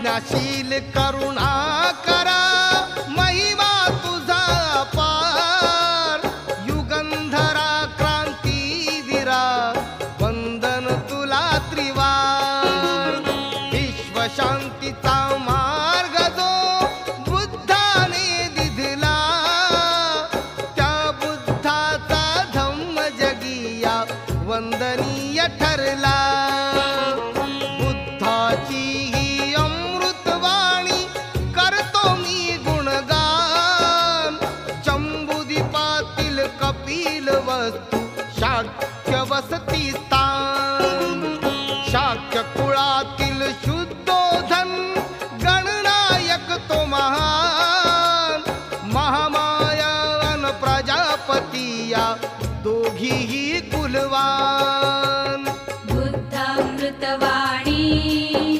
प्रज्ञाशील करुणा करा महिमा तुझा अपार युगंधरा क्रांतीवीरा वंदन तुला त्रिवार विश्वशांतीचा मार्ग जो बुद्धाने दिधला त्या बुद्धाचा धम्म जगिया वंदनीय ठरला बुद्धाची ही अमृतवाणी करतो मी गुणगान जम्बूद्वीपातील कपिल वस्तू शाक्य वसती स्थान शाक्य कुळातील शुद्धोधन गणनायक तो महान महामाया अन प्रजापती या दोघीही